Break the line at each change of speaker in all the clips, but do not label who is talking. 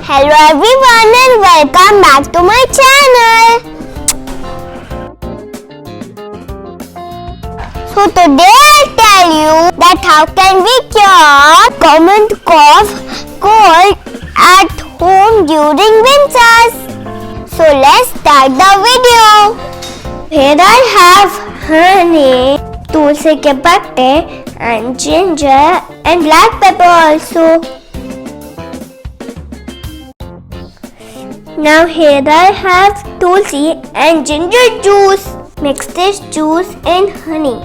Hello everyone and welcome back to my channel. So today I'll tell you that how can we cure common cough, cold at home during winters. So let's start the video. Here I have honey, tulsi ke patte and ginger and black pepper also. Now here I have tulsi and ginger juice. Mix this juice in honey.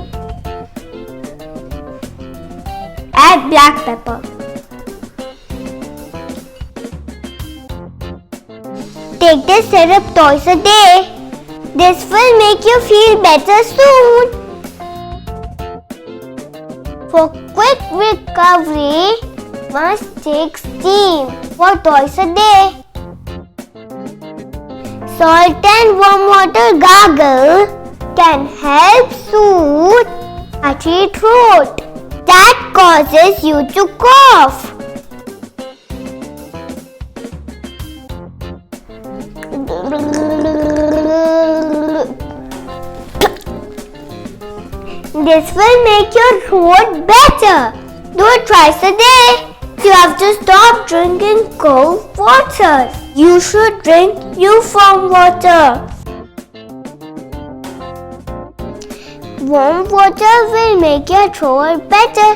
Add black pepper. Take this syrup twice a day. This will make you feel better soon. For quick recovery, must take steam for twice a day. Salt and warm water gargle can help soothe parchy throat that causes you to cough. This will make your throat better. Do it twice a day. You have to stop drinking cold water. You should drink lukewarm water. Warm water will make your throat better.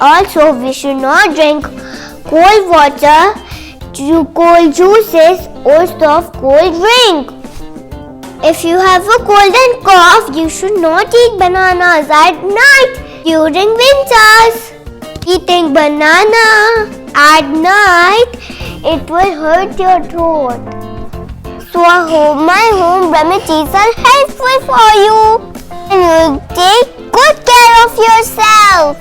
Also, we should not drink cold water, cold juices or soft cold drink. If you have a cold and cough, you should not eat bananas at night during winters. Eating banana at night, it will hurt your throat. So my home remedies are helpful for you. And you take good care of yourself.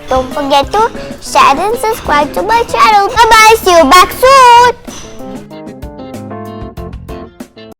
Don't forget to share and subscribe to my channel. Bye bye. See you back soon.